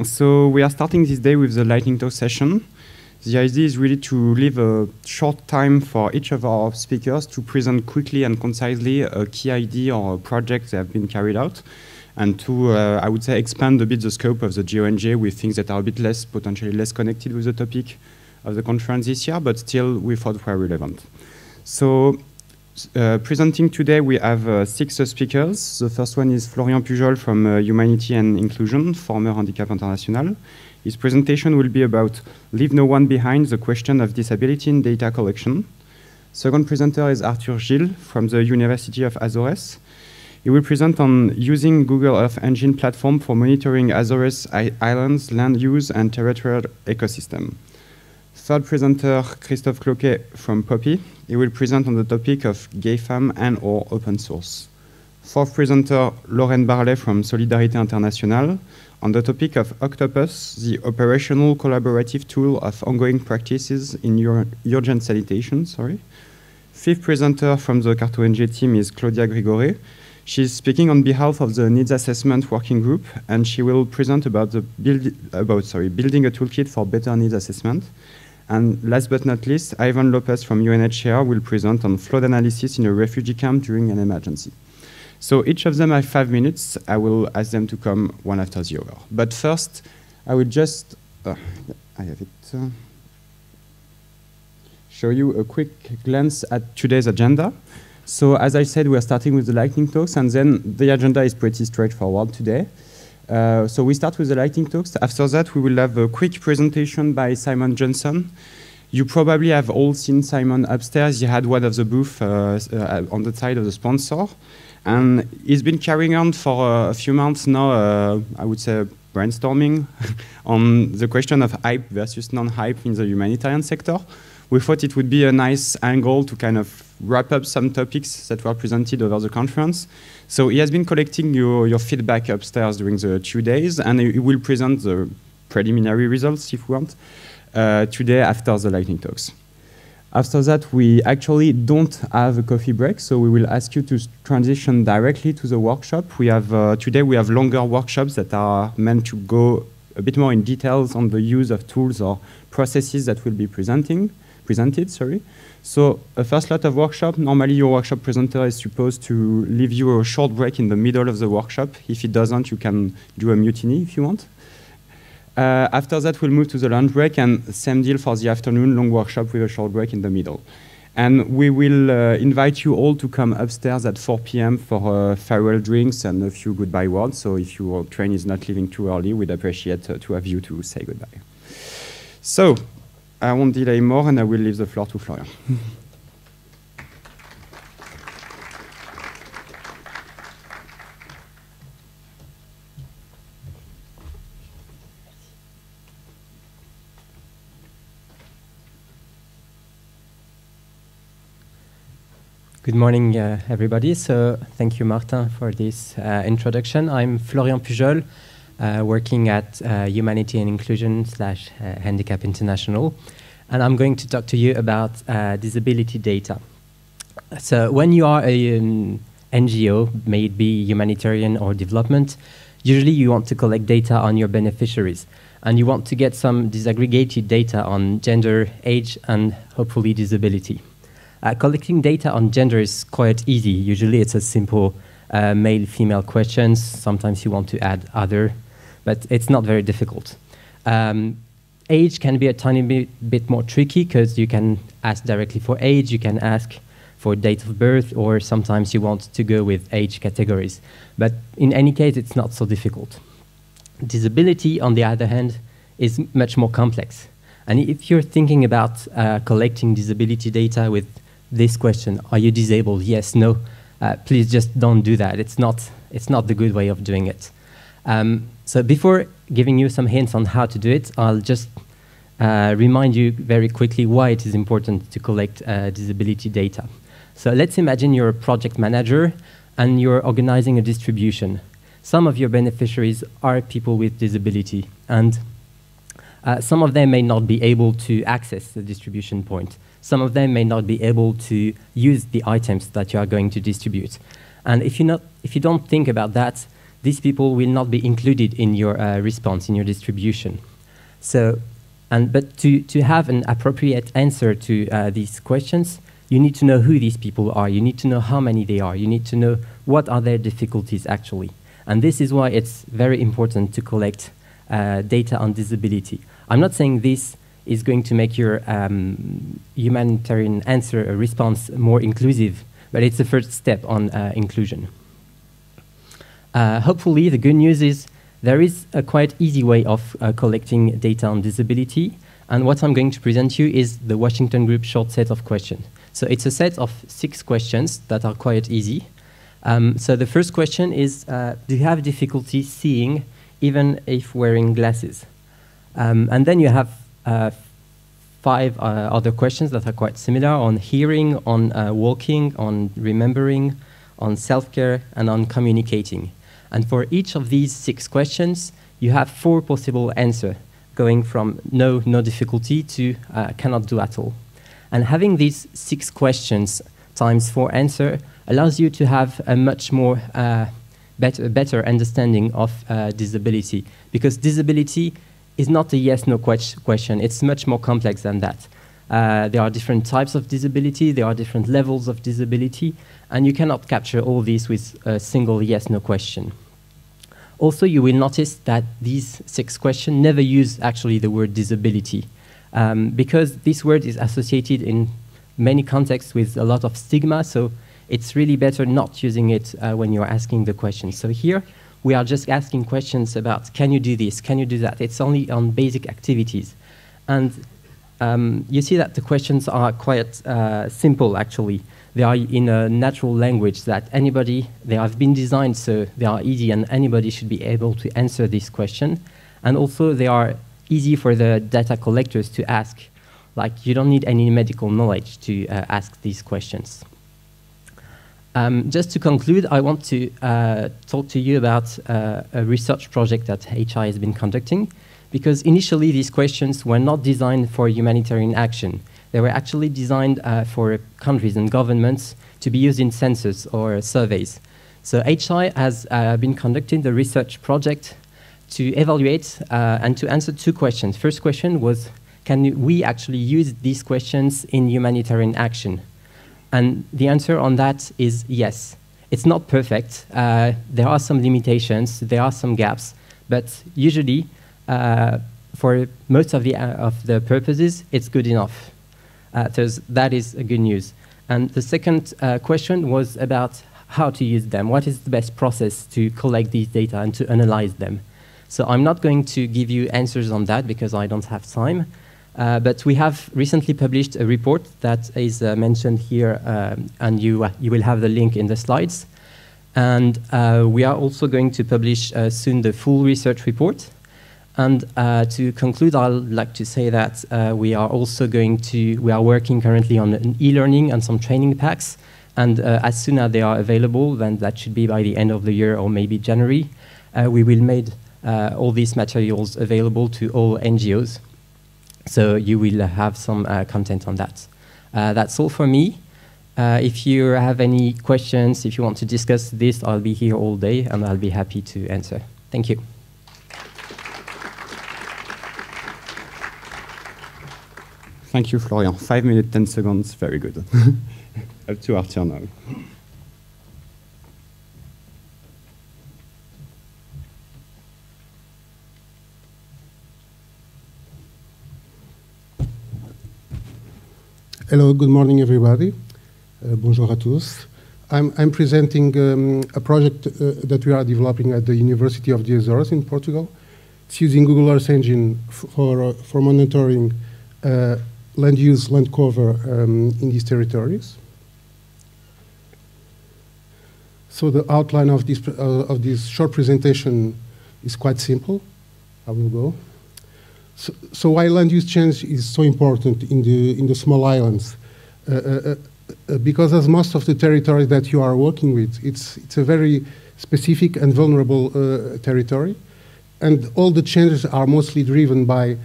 So we are starting this day with the lightning talk session. The idea is really to leave a short time for each of our speakers to present quickly and concisely a key idea or a project that have been carried out, and to, I would say, expand a bit the scope of the GeOnG with things that are a bit less, potentially less connected with the topic of the conference this year, but still we thought were relevant. So presenting today, we have 6 speakers. The first one is Florian Pujol from Humanity and Inclusion, former Handicap International. His presentation will be about Leave No One Behind, the question of disability in data collection. Second presenter is Artur Gil from the University of Azores. He will present on using Google Earth Engine platform for monitoring Azores Islands land use and terrestrial ecosystem. Third presenter, Christophe Cloquet from Poppy. He will present on the topic of GAFAM and/or open source. Fourth presenter, Laurène Barlet from Solidarités International, on the topic of OCTOPUS, the operational collaborative tool of ongoing practices in urgent sanitation. Fifth presenter from the CartONG team is Claudia Grigore. She's speaking on behalf of the Needs Assessment Working Group, and she will present about building a toolkit for better needs assessment. And last but not least, Ivan Lopes from UNHCR will present on flood analysis in a refugee camp during an emergency. So each of them have 5 minutes. I will ask them to come one after the other. But first, I will just show you a quick glance at today's agenda. So as I said, we are starting with the lightning talks, and then the agenda is pretty straightforward today. So we start with the lightning talks. After that, we will have a quick presentation by Simon Johnson. You probably have all seen Simon upstairs. He had one of the booths on the side of the sponsor. And he's been carrying on for a few months now, I would say, brainstorming on the question of hype versus non-hype in the humanitarian sector. We thought it would be a nice angle to kind of wrap up some topics that were presented over the conference. So he has been collecting your feedback upstairs during the 2 days, and he will present the preliminary results, if you want, today after the lightning talks. After that, we actually don't have a coffee break, so we will ask you to transition directly to the workshop. Today we have longer workshops that are meant to go a bit more in details on the use of tools or processes that will be presented. So a first lot of workshop, normally your workshop presenter is supposed to leave you a short break in the middle of the workshop. If it doesn't, you can do a mutiny if you want. After that, we'll move to the lunch break, and same deal for the afternoon, long workshop with a short break in the middle. And we will invite you all to come upstairs at 4 p.m. for farewell drinks and a few goodbye words. So if your train is not leaving too early, we'd appreciate to have you to say goodbye. So I won't delay more, and I will leave the floor to Florian. Good morning, everybody. So thank you, Martin, for this introduction. I'm Florian Pujol, working at Humanity and Inclusion / Handicap International, and I'm going to talk to you about disability data. So when you are an NGO, may it be humanitarian or development, usually you want to collect data on your beneficiaries, and you want to get some disaggregated data on gender, age, and hopefully disability. Collecting data on gender is quite easy. Usually it's a simple male-female questions. Sometimes you want to add other, but it's not very difficult. Age can be a tiny bit more tricky because you can ask directly for age, you can ask for date of birth, or sometimes you want to go with age categories. But in any case, it's not so difficult. Disability, on the other hand, is much more complex. And if you're thinking about collecting disability data with this question, are you disabled? Yes, no. Please just don't do that. It's not the good way of doing it. So before giving you some hints on how to do it, I'll just remind you very quickly why it is important to collect disability data. So let's imagine you're a project manager and you're organizing a distribution. Some of your beneficiaries are people with disability, and some of them may not be able to access the distribution point. Some of them may not be able to use the items that you are going to distribute. And if you don't think about that, these people will not be included in your response, in your distribution. So, but to have an appropriate answer to these questions, you need to know who these people are. You need to know how many they are. You need to know what are their difficulties actually. And this is why it's very important to collect data on disability. I'm not saying this is going to make your humanitarian answer response more inclusive, but it's the first step on inclusion. Hopefully, the good news is there is a quite easy way of collecting data on disability, and what I'm going to present you is the Washington Group short set of questions. So it's a set of 6 questions that are quite easy. So the first question is, do you have difficulty seeing even if wearing glasses? And then you have 5 other questions that are quite similar on hearing, on walking, on remembering, on self-care, and on communicating. And for each of these 6 questions, you have 4 possible answers, going from no difficulty to cannot do at all. And having these 6 questions times 4 answers allows you to have a much more better understanding of disability, because disability is not a yes/no question. It's much more complex than that. There are different types of disability, there are different levels of disability, and you cannot capture all these with a single yes/no question. Also, you will notice that these 6 questions never use actually the word disability, because this word is associated in many contexts with a lot of stigma, so it's really better not using it when you're asking the question. So here, we are just asking questions about, can you do this, can you do that? It's only on basic activities. And you see that the questions are quite simple, actually. They are in a natural language that they have been designed so they are easy and anybody should be able to answer this question. And also they are easy for the data collectors to ask. Like, you don't need any medical knowledge to ask these questions. Just to conclude, I want to talk to you about a research project that HI has been conducting, because initially these questions were not designed for humanitarian action. They were actually designed for countries and governments to be used in census or surveys. So HI has been conducting the research project to evaluate and to answer 2 questions. First question was, can we actually use these questions in humanitarian action? And the answer on that is yes. It's not perfect. There are some limitations, there are some gaps, but usually for most of the purposes, it's good enough. So that is good news. And the second question was about how to use them. What is the best process to collect these data and to analyze them? So I'm not going to give you answers on that because I don't have time. But we have recently published a report that is mentioned here, and you will have the link in the slides. And we are also going to publish soon the full research report. And to conclude, I'd like to say that we are working currently on an e-learning and some training packs. And as soon as they are available, then that should be by the end of the year or maybe January, we will make all these materials available to all NGOs. So you will have some content on that. That's all for me. If you have any questions, if you want to discuss this, I'll be here all day and I'll be happy to answer. Thank you. Thank you, Florian. 5 minutes, 10 seconds, very good. Up to Artur now. Hello, good morning, everybody. Bonjour à tous. I'm presenting a project that we are developing at the University of the Azores in Portugal. It's using Google Earth Engine for monitoring land use, land cover in these territories. So the outline of this short presentation is quite simple. I will go. So why land use change is so important in the small islands? Because as most of the territory that you are working with, it's a very specific and vulnerable territory, and all the changes are mostly driven by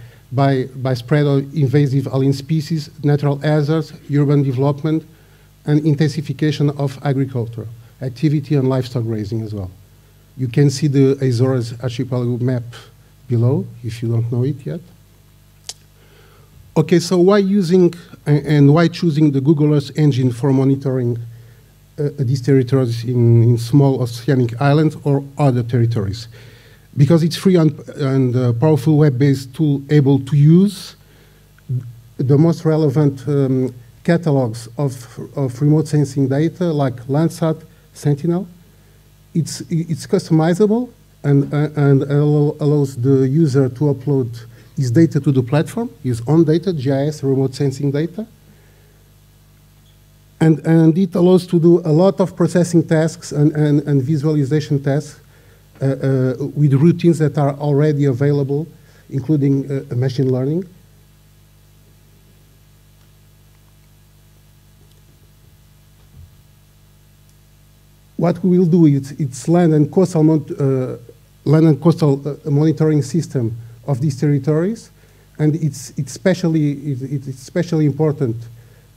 spread of invasive alien species, natural hazards, urban development, and intensification of agriculture activity and livestock raising as well. You can see the Azores archipelago map below, if you don't know it yet. Okay, so why using and why choosing the Google Earth engine for monitoring these territories in small oceanic islands or other territories? Because it's free and powerful web-based tool able to use the most relevant catalogs of remote sensing data like Landsat, Sentinel. It's customizable and allows the user to upload his data to the platform, his own data, GIS, remote sensing data. And it allows to do a lot of processing tasks and visualization tasks with routines that are already available, including machine learning. What we will do is it's land and coastal monitoring system of these territories, and it's especially important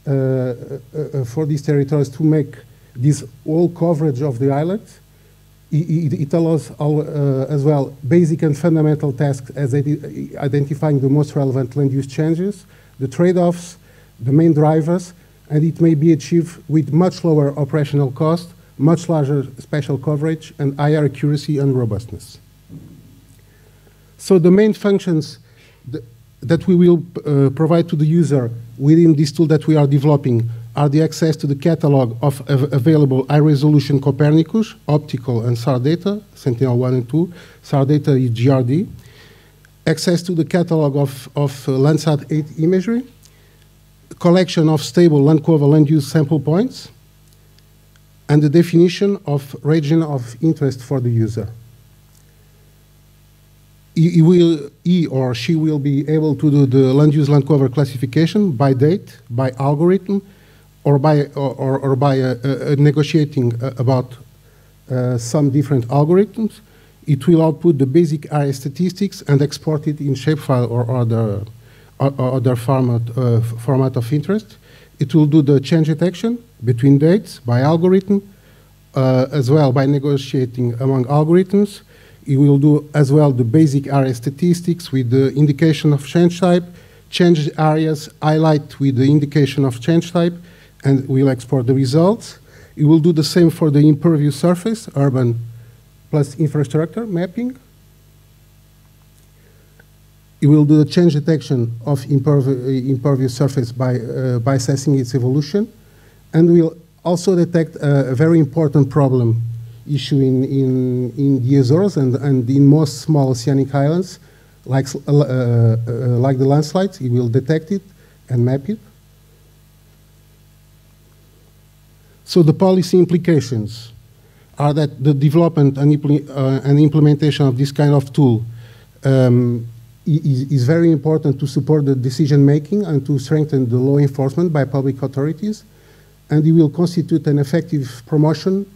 for these territories to make this all coverage of the island. It allows as well basic and fundamental tasks as identifying the most relevant land use changes, the trade-offs, the main drivers, and it may be achieved with much lower operational cost, much larger spatial coverage, and higher accuracy and robustness. So the main functions that we will provide to the user within this tool that we are developing are the access to the catalog of available high-resolution Copernicus, optical, and SAR data, Sentinel-1 and 2. SAR data is GRD. Access to the catalog of Landsat 8 imagery. Collection of stable land cover land use sample points. And the definition of region of interest for the user. He or she will be able to do the land use land cover classification by date, by algorithm, or by negotiating about some different algorithms. It will output the basic area statistics and export it in shapefile or other format of interest. It will do the change detection between dates by algorithm, as well by negotiating among algorithms. It will do as well the basic area statistics with the indication of change type, change areas highlight with the indication of change type, and will export the results. It will do the same for the impervious surface, urban plus infrastructure mapping. It will do the change detection of impervious surface by assessing its evolution, and will also detect a very important problem issue in the Azores and in most small oceanic islands, like the landslides. It will detect it and map it. So the policy implications are that the development and implementation of this kind of tool is very important to support the decision making and to strengthen the law enforcement by public authorities, and it will constitute an effective promotion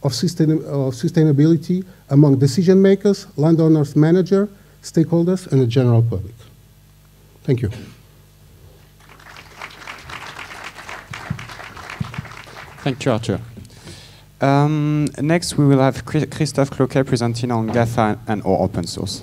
of sustainability among decision makers, landowners, managers, stakeholders, and the general public. Thank you. Thank you, Artur. Next, we will have Christophe Cloquet presenting on GAFAM and or open source.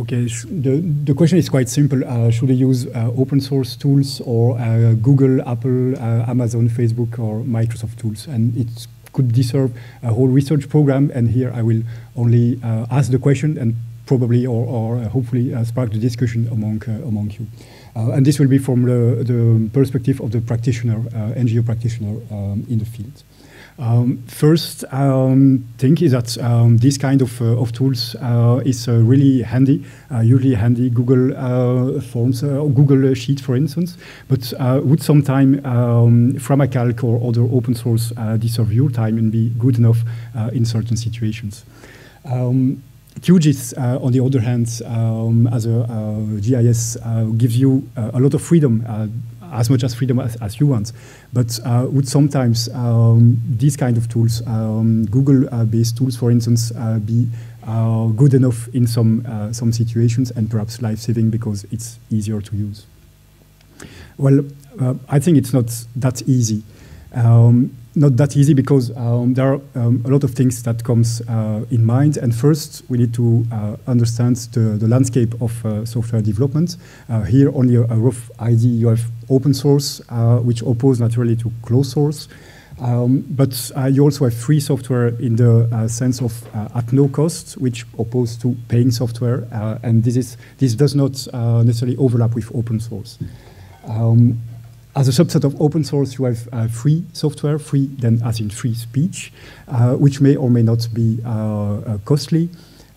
Okay, the question is quite simple. Should I use open source tools or Google, Apple, Amazon, Facebook, or Microsoft tools? And it could deserve a whole research program. And here I will only ask the question and probably or hopefully spark the discussion among you. And this will be from the perspective of the practitioner, NGO practitioner in the field. First thing is that this kind of tools is really handy, usually handy Google Forms, or Google Sheets, for instance, but would sometime Framacalc or other open source deserve your time and be good enough in certain situations. QGIS, on the other hand, as a GIS, gives you a lot of freedom. as much as freedom as you want, but would sometimes these kind of tools, Google-based tools, for instance, be good enough in some situations and perhaps life-saving because it's easier to use? Well, I think it's not that easy. Not that easy because there are a lot of things that comes in mind. And first, we need to understand the landscape of software development. Here, only a rough idea. You have open source, which oppose naturally to closed source. But you also have free software in the sense of at no cost, which oppose to paying software. And this does not necessarily overlap with open source. As a subset of open source, you have free software, free then as in free speech, which may or may not be costly.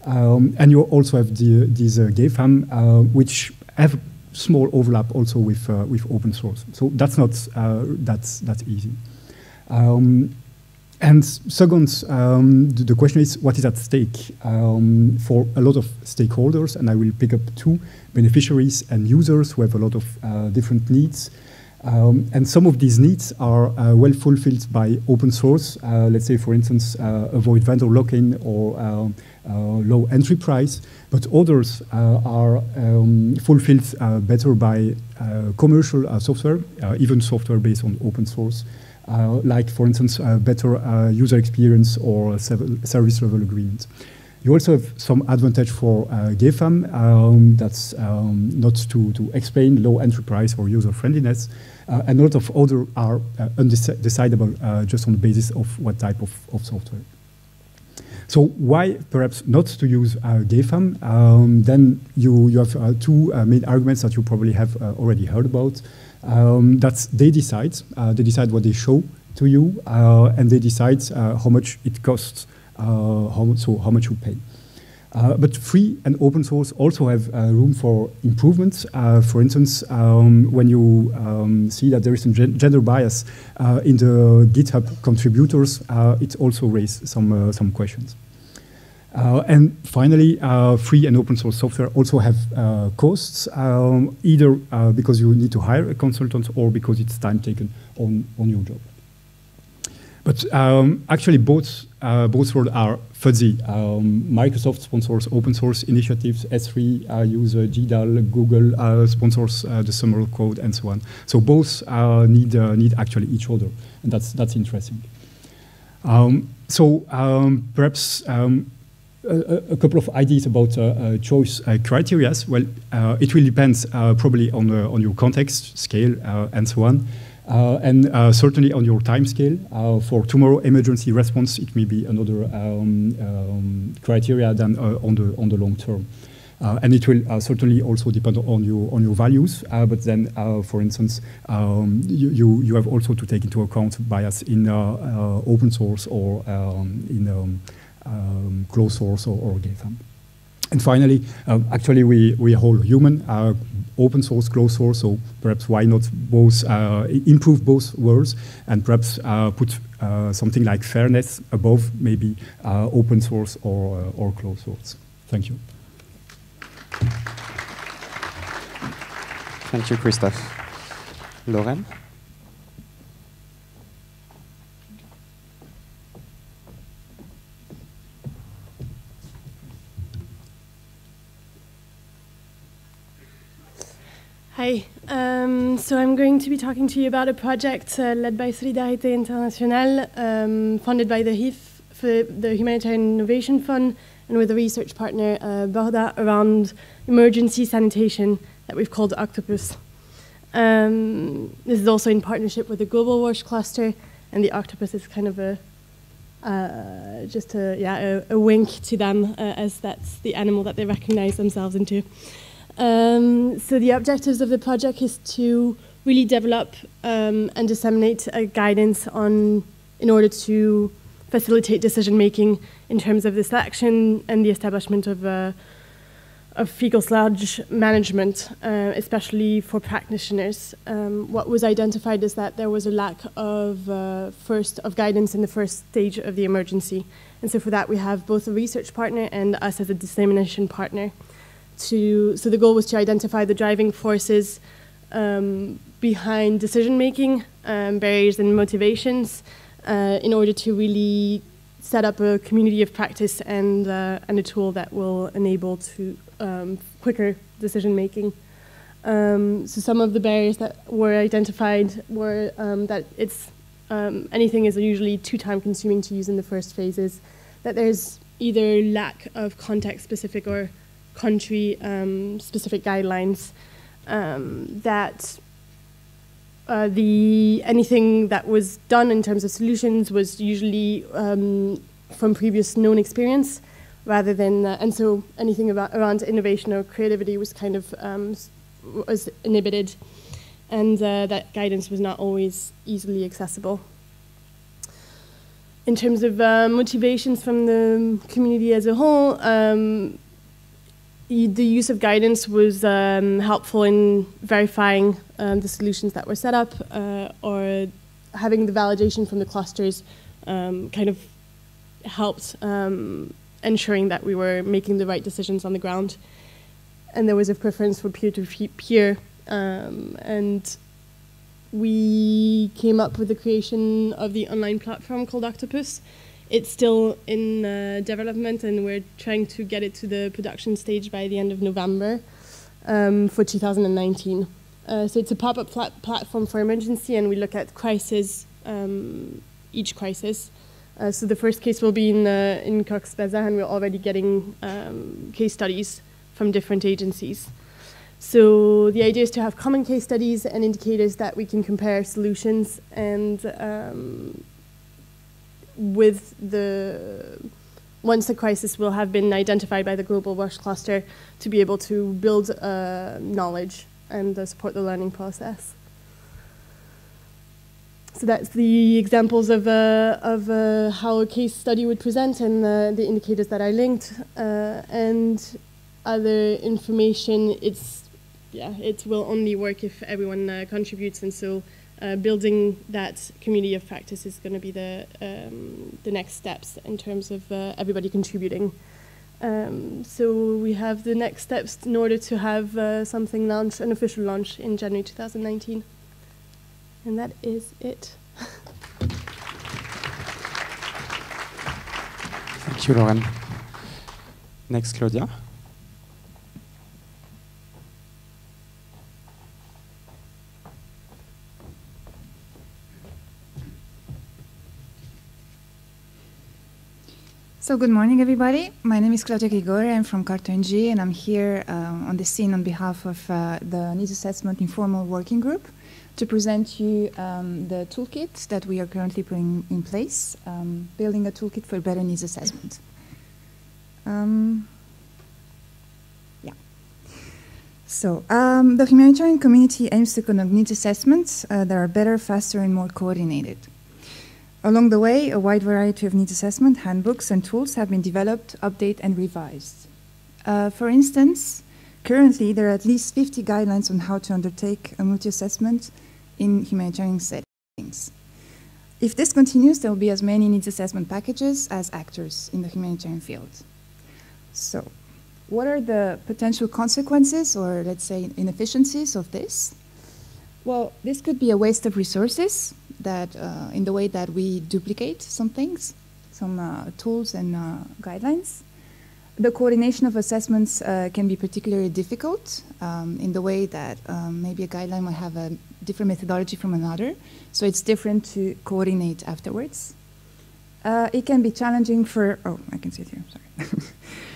And you also have these GAFAM, which have small overlap also with open source. So that's not that easy. And second, the question is, what is at stake for a lot of stakeholders? And I will pick up two: beneficiaries and users who have a lot of different needs. And some of these needs are well fulfilled by open source. Let's say, for instance, avoid vendor lock-in or low entry price. But others are fulfilled better by commercial software, even software based on open source. Like, for instance, better user experience or service level agreement. You also have some advantage for GAFAM, that's not to explain low entry price or user friendliness, and a lot of other are undecidable just on the basis of what type of software. So why perhaps not to use GAFAM? Then you have two main arguments that you probably have already heard about. That's they decide what they show to you, and they decide how much it costs. How much you pay. But free and open source also have room for improvements. For instance, when you see that there is some gender bias in the GitHub contributors, it also raises some questions. And finally, free and open source software also have costs, either because you need to hire a consultant or because it's time taken on your job. But actually, both worlds are fuzzy. Microsoft sponsors open source initiatives. S3 use GDAL. Google sponsors the Summer Code, and so on. So both need actually each other, and that's interesting. Perhaps a couple of ideas about choice criteria. Well, it will depend probably on your context, scale, and so on. And certainly on your time scale. For tomorrow emergency response, it may be another criteria than on the long term. And it will certainly also depend on your values. But then, for instance, you have also to take into account bias in open source or in closed source or GAFAM. And finally, actually, we are all human, open source, closed source, so perhaps why not both improve both worlds and perhaps put something like fairness above maybe open source or closed source. Thank you. Thank you, Christophe. Laurène? Hi, so I'm going to be talking to you about a project led by Solidarités International, funded by the HIF, for the Humanitarian Innovation Fund, and with a research partner, Barlet, around emergency sanitation that we've called OCTOPUS. This is also in partnership with the Global Wash Cluster, and the octopus is kind of a wink to them, as that's the animal that they recognize themselves into. So the objectives of the project is to really develop and disseminate guidance in order to facilitate decision making in terms of the selection and the establishment of fecal sludge management, especially for practitioners. What was identified is that there was a lack of guidance in the first stage of the emergency, and so for that we have both a research partner and us as a dissemination partner. So the goal was to identify the driving forces behind decision-making, barriers and motivations, in order to really set up a community of practice and a tool that will enable to quicker decision-making. So some of the barriers that were identified were that anything is usually too time-consuming to use in the first phases, that there's either lack of context-specific or country-specific guidelines, that anything that was done in terms of solutions was usually from previous known experience, rather than, and so anything around innovation or creativity was kind of was inhibited, and that guidance was not always easily accessible. In terms of motivations from the community as a whole, the use of guidance was helpful in verifying the solutions that were set up, or having the validation from the clusters kind of helped ensuring that we were making the right decisions on the ground. And there was a preference for peer-to-peer, and we came up with the creation of the online platform called OCTOPUS. It's still in development, and we're trying to get it to the production stage by the end of November for 2019. So it's a pop-up platform for emergency, and we look at crisis, each crisis. So the first case will be in Cox's Bazar, and we're already getting case studies from different agencies. So the idea is to have common case studies and indicators that we can compare solutions, and once the crisis will have been identified by the Global WASH cluster, to be able to build knowledge and support the learning process. So that's the examples of how a case study would present, and the indicators that I linked, and other information. It will only work if everyone contributes, and so building that community of practice is going to be the next steps in terms of everybody contributing. So we have the next steps in order to have something launch, an official launch in January 2019. And that is it. Thank you, Laurène. Next, Claudia. So good morning, everybody. My name is Claudia Grigore. I'm from CartONG, and I'm here on the scene on behalf of the Needs Assessment Informal Working Group to present you the toolkit that we are currently putting in place, building a toolkit for better needs assessment. So the humanitarian community aims to conduct needs assessments that are better, faster, and more coordinated. Along the way, a wide variety of needs assessment handbooks and tools have been developed, updated, and revised. For instance, currently there are at least 50 guidelines on how to undertake a multi-assessment in humanitarian settings. If this continues, there will be as many needs assessment packages as actors in the humanitarian field. So, what are the potential consequences, or let's say inefficiencies of this? Well, this could be a waste of resources, that in the way that we duplicate some things, some tools and guidelines. The coordination of assessments can be particularly difficult in the way that maybe a guideline will have a different methodology from another, so it's different to coordinate afterwards. It can be challenging for,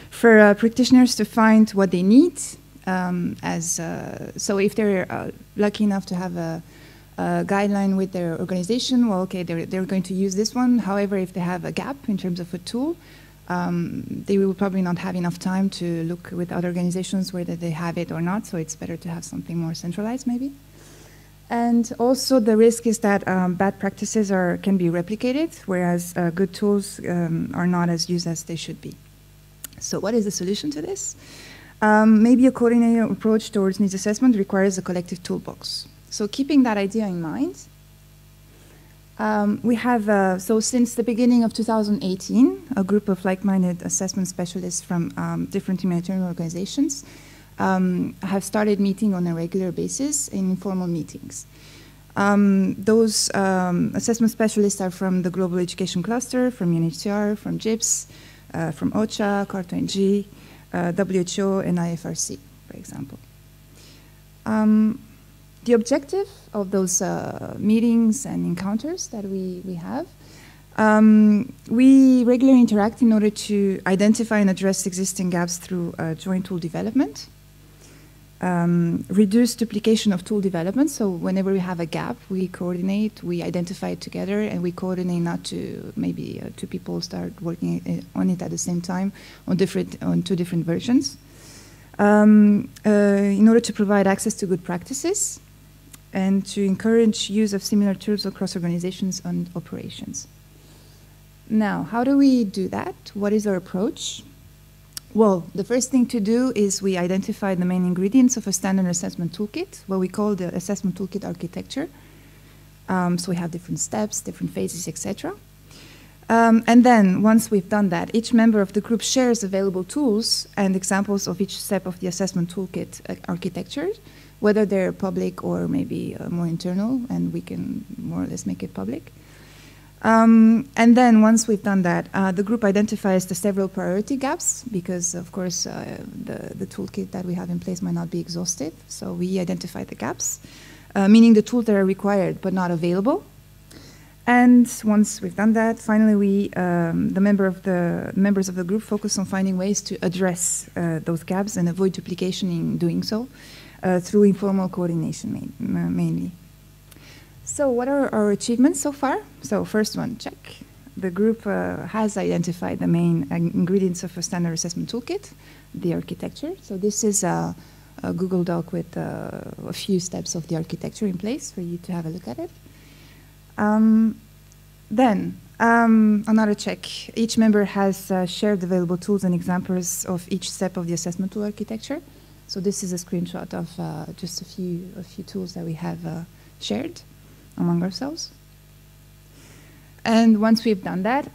for practitioners to find what they need. So if they're lucky enough to have a guideline with their organization, well, okay, they're going to use this one. However, if they have a gap in terms of a tool, they will probably not have enough time to look with other organizations whether they have it or not, so it's better to have something more centralized maybe. And also the risk is that bad practices can be replicated, whereas good tools are not as used as they should be. So what is the solution to this? Maybe a coordinated approach towards needs assessment requires a collective toolbox. So keeping that idea in mind, we have, so since the beginning of 2018, a group of like-minded assessment specialists from different humanitarian organizations have started meeting on a regular basis in informal meetings. Those assessment specialists are from the Global Education Cluster, from UNHCR, from GIPS, from OCHA, CartONG, WHO, and IFRC, for example. The objective of those meetings and encounters that we have, we regularly interact in order to identify and address existing gaps through joint tool development, reduce duplication of tool development. So whenever we have a gap, we coordinate, we identify it together, and we coordinate not to maybe two people start working on it at the same time on two different versions. In order to provide access to good practices and to encourage use of similar tools across organizations and operations. Now, how do we do that? What is our approach? Well, the first thing to do is we identify the main ingredients of a standard assessment toolkit, what we call the assessment toolkit architecture. So we have different steps, different phases, etc. And then, once we've done that, each member of the group shares available tools and examples of each step of the assessment toolkit architecture, whether they're public or maybe more internal, and we can more or less make it public. And then, once we've done that, the group identifies the several priority gaps, because, of course, the toolkit that we have in place might not be exhausted. So we identify the gaps, meaning the tools that are required but not available. And once we've done that, finally, the members of the group focus on finding ways to address those gaps and avoid duplication in doing so through informal coordination mainly. So what are our achievements so far? So first one, check. The group has identified the main ingredients of a standard assessment toolkit, the architecture. So this is a Google Doc with a few steps of the architecture in place for you to have a look at it. Then, another check. Each member has shared available tools and examples of each step of the assessment tool architecture. So this is a screenshot of just a few tools that we have shared among ourselves. And once we've done that,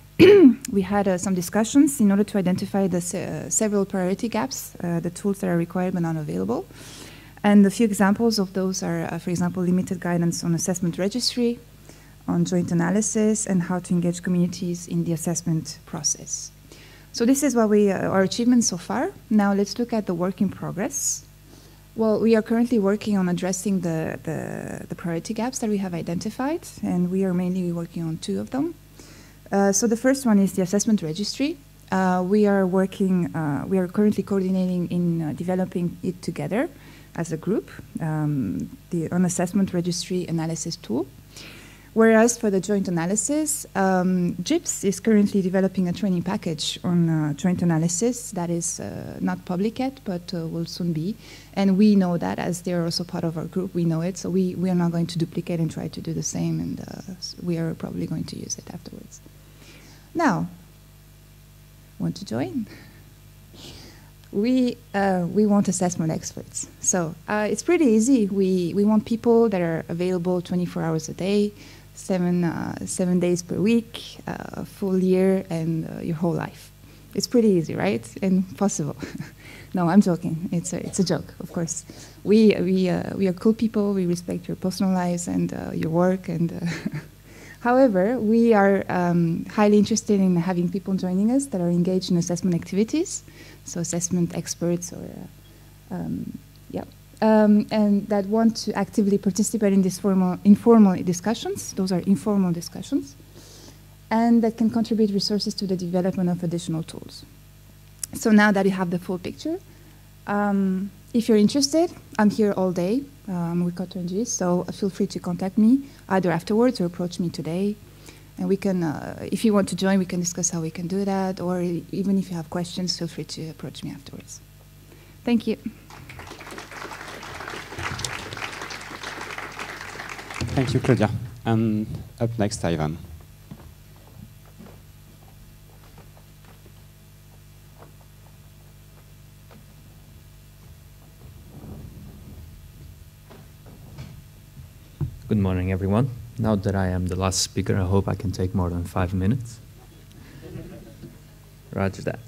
we had some discussions in order to identify the several priority gaps, the tools that are required but not available. And a few examples of those are, for example, limited guidance on assessment registry, on joint analysis, and how to engage communities in the assessment process. So this is what our achievements so far. Now let's look at the work in progress. Well, we are currently working on addressing the priority gaps that we have identified, and we are mainly working on two of them. So the first one is the assessment registry. We are currently coordinating in developing it together as a group, an assessment registry analysis tool. Whereas for the joint analysis, GIPS is currently developing a training package on joint analysis that is not public yet, but will soon be. And we know that, as they're also part of our group, we know it. So we are not going to duplicate and try to do the same, and we are probably going to use it afterwards. Now, want to join? We want assessment experts. So it's pretty easy. We want people that are available 24 hours a day, 7 days per week, a full year, and your whole life. It's pretty easy, right? And possible. No, I'm joking. It's a joke, of course. We are cool people. We respect your personal lives and your work. And however, we are highly interested in having people joining us that are engaged in assessment activities, so assessment experts or and that want to actively participate in these informal discussions. Those are informal discussions, and that can contribute resources to the development of additional tools. So now that you have the full picture, if you're interested, I'm here all day with CartONG, so feel free to contact me either afterwards or approach me today. And we can, if you want to join, we can discuss how we can do that, or even if you have questions, feel free to approach me afterwards. Thank you. Thank you, Claudia. And up next, Ivan. Good morning, everyone. Now that I am the last speaker, I hope I can take more than 5 minutes. Roger that.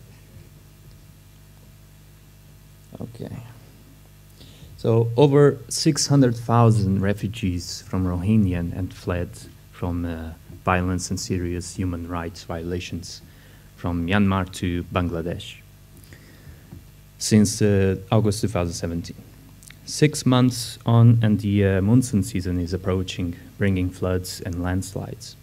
Okay. So over 600,000 refugees from Rohingya had fled from violence and serious human rights violations from Myanmar to Bangladesh since August 2017. 6 months on and the monsoon season is approaching, bringing floods and landslides.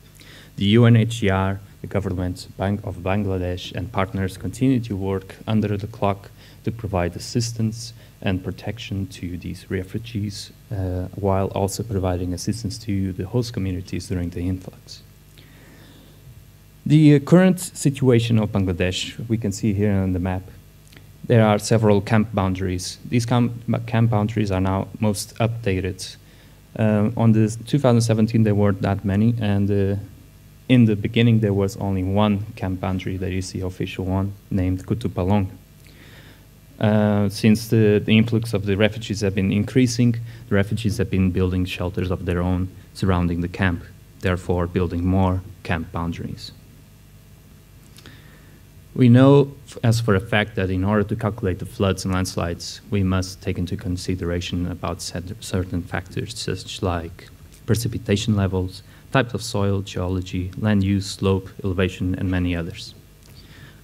The UNHCR, the government of Bangladesh and partners continue to work under the clock to provide assistance and protection to these refugees, while also providing assistance to the host communities during the influx. The current situation of Bangladesh, we can see here on the map. There are several camp boundaries. These camp boundaries are now most updated. On the 2017, there weren't that many, and in the beginning, there was only one camp boundary, that is the official one, named Kutupalong. Since the influx of the refugees have been increasing, the refugees have been building shelters of their own surrounding the camp, therefore building more camp boundaries. We know as for a fact that in order to calculate the floods and landslides, we must take into consideration about certain factors such like precipitation levels, types of soil, geology, land use, slope, elevation, and many others.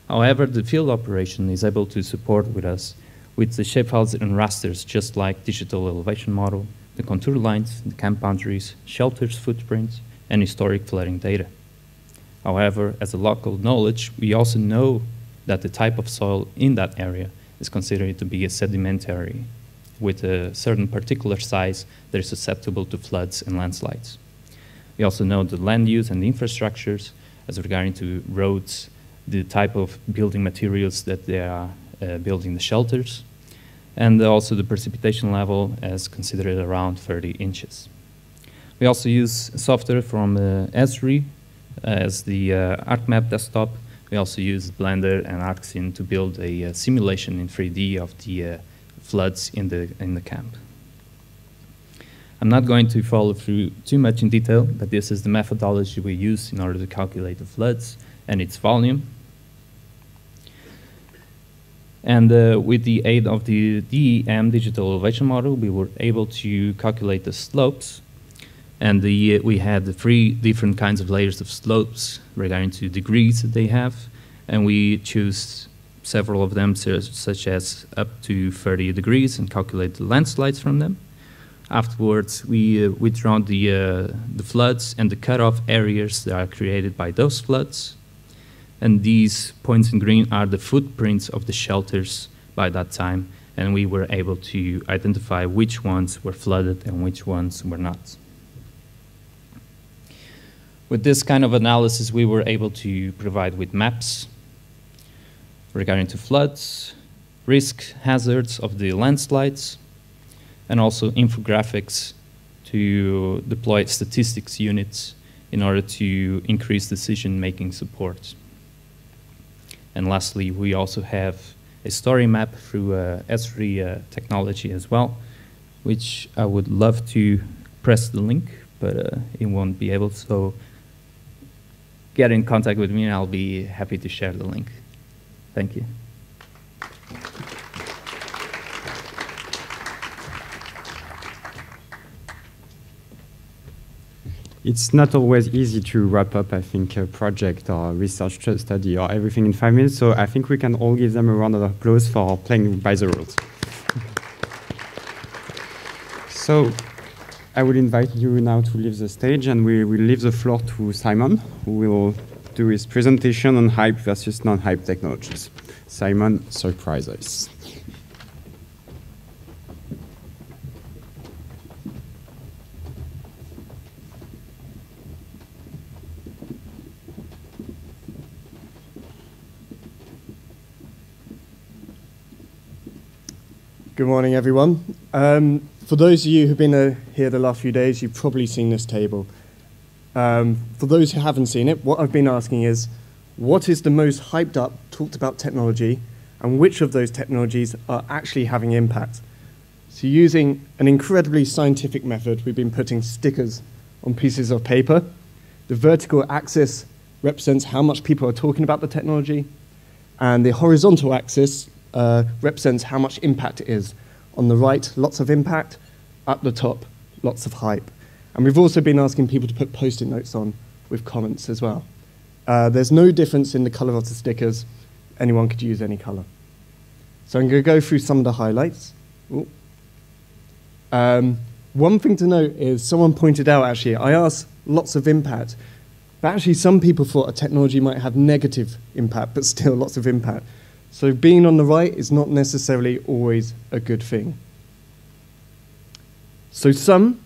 However, the field operation is able to support with us with the shapefiles and rasters, just like digital elevation model, the contour lines, the camp boundaries, shelters, footprints, and historic flooding data. However, as a local knowledge, we also know that the type of soil in that area is considered to be a sedimentary with a certain particular size that is susceptible to floods and landslides. We also know the land use and the infrastructures as regarding to roads, the type of building materials that they are building the shelters, and also the precipitation level as considered around 30 inches. We also use software from Azore as the ArcMap desktop. We also use Blender and ArcSyn to build a simulation in 3D of the floods in the camp. I'm not going to follow through too much in detail, but this is the methodology we use in order to calculate the floods and its volume. And with the aid of the DEM digital elevation model, we were able to calculate the slopes. And we had the 3 different kinds of layers of slopes regarding to degrees that they have. And we choose several of them, such as up to 30 degrees, and calculate the landslides from them. Afterwards, we draw the floods and the cutoff areas that are created by those floods. And these points in green are the footprints of the shelters by that time. And we were able to identify which ones were flooded and which ones were not. With this kind of analysis, we were able to provide with maps regarding to floods, risk hazards of the landslides, and also infographics to deploy statistics units in order to increase decision-making support. And lastly, we also have a story map through Azore technology as well, which I would love to press the link, but it won't be able to. So get in contact with me and I'll be happy to share the link. Thank you. It's not always easy to wrap up, I think, a project or a research study or everything in 5 minutes, so I think we can all give them a round of applause for playing by the rules. So I will invite you now to leave the stage, and we will leave the floor to Simon, who will do his presentation on hype versus non-hype technologies. Simon, surprise us. Good morning, everyone. For those of you who've been here the last few days, you've probably seen this table. For those who haven't seen it, what I've been asking is, what is the most hyped up, talked about technology, and which of those technologies are actually having impact? So using an incredibly scientific method, we've been putting stickers on pieces of paper. The vertical axis represents how much people are talking about the technology, and the horizontal axis represents how much impact it is On the right, lots of impact. At the top, lots of hype. And we've also been asking people to put post-it notes on with comments as well. There's no difference in the color of the stickers. Anyone could use any color. So I'm going to go through some of the highlights. One thing to note is someone pointed out, actually, I asked lots of impact, but actually some people thought a technology might have negative impact, but still lots of impact. So being on the right is not necessarily always a good thing. So some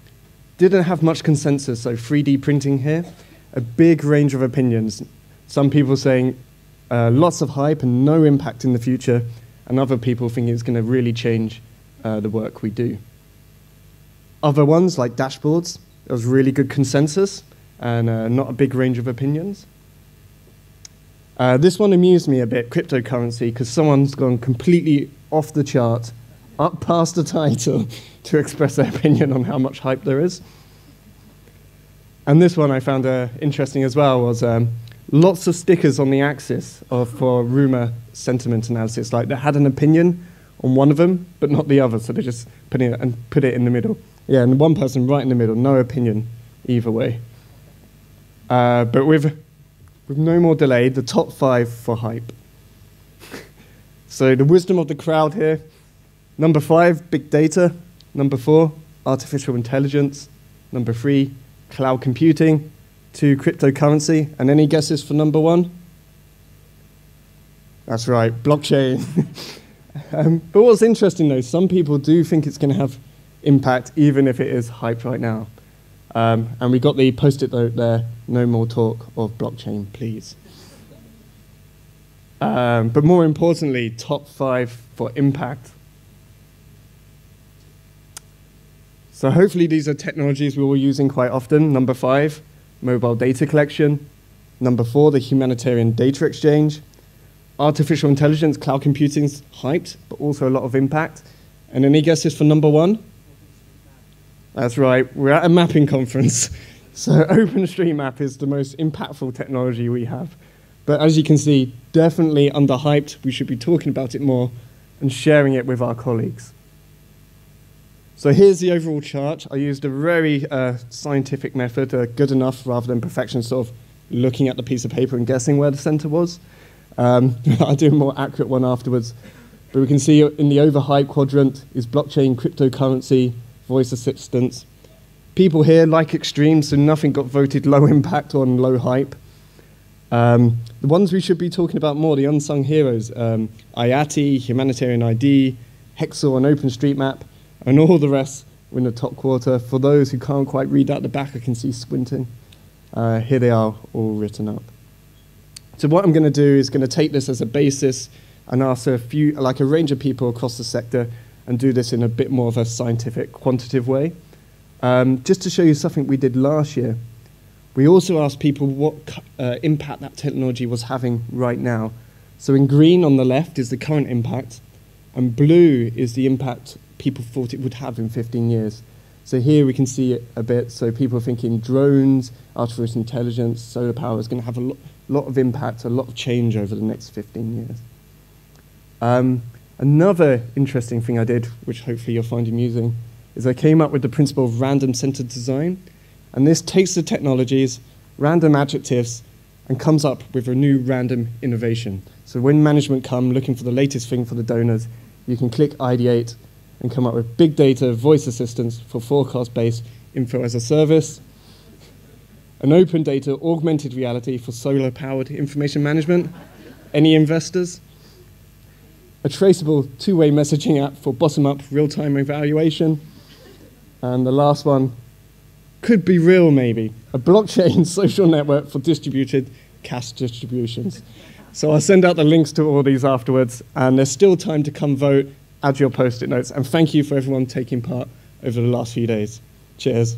didn't have much consensus, so 3D printing here, a big range of opinions. Some people saying lots of hype and no impact in the future, and other people thinking it's going to really change the work we do. Other ones, like dashboards, there was really good consensus and not a big range of opinions. This one amused me a bit, cryptocurrency, because someone's gone completely off the chart, up past the title, to express their opinion on how much hype there is. And this one I found interesting as well was lots of stickers on the axis for rumor sentiment analysis. Like they had an opinion on one of them, but not the other, so they just put it in the middle. Yeah, and one person right in the middle, no opinion either way. But with no more delay, the top 5 for hype. So the wisdom of the crowd here. Number 5, big data. Number 4, artificial intelligence. Number 3, cloud computing. 2, cryptocurrency. And any guesses for number 1? That's right, blockchain. But what's interesting though, some people do think it's going to have impact even if it is hype right now. And we got the post-it note there, no more talk of blockchain, please. But more importantly, top 5 for impact. So hopefully these are technologies we're all using quite often. Number 5, mobile data collection. Number 4, the humanitarian data exchange. Artificial intelligence, cloud computing's hyped, but also a lot of impact. And any guesses for number 1? That's right, we're at a mapping conference. So OpenStreetMap is the most impactful technology we have. But as you can see, definitely underhyped. We should be talking about it more and sharing it with our colleagues. So here's the overall chart. I used a very scientific method, good enough rather than perfection, sort of looking at the piece of paper and guessing where the center was. I'll do a more accurate one afterwards. But we can see in the overhype quadrant is blockchain, cryptocurrency, voice assistants. People here like extremes, so nothing got voted low impact or low hype. The ones we should be talking about more, the unsung heroes, IATI, Humanitarian ID, Hexor and OpenStreetMap, and all the rest were in the top quarter. For those who can't quite read out the back, I can see squinting. Here they are all written up. So what I'm going to do is going to take this as a basis and ask a range of people across the sector and do this in a bit more of a scientific, quantitative way. Just to show you something we did last year, we also asked people what impact that technology was having right now. So in green on the left is the current impact, and blue is the impact people thought it would have in 15 years. So here we can see it a bit. So people are thinking drones, artificial intelligence, solar power is going to have a lot of impact, a lot of change over the next 15 years. Another interesting thing I did, which hopefully you'll find amusing, is I came up with the principle of random-centered design. And this takes the technologies, random adjectives, and comes up with a new random innovation. So when management come looking for the latest thing for the donors, you can click ideate and come up with big data voice assistance for forecast-based info as a service, an open data augmented reality for solar-powered information management. Any investors? A traceable two-way messaging app for bottom-up real-time evaluation. And the last one could be real, maybe. A blockchain social network for distributed cash distributions. So I'll send out the links to all these afterwards, and there's still time to come vote, add your post-it notes, and thank you for everyone taking part over the last few days. Cheers.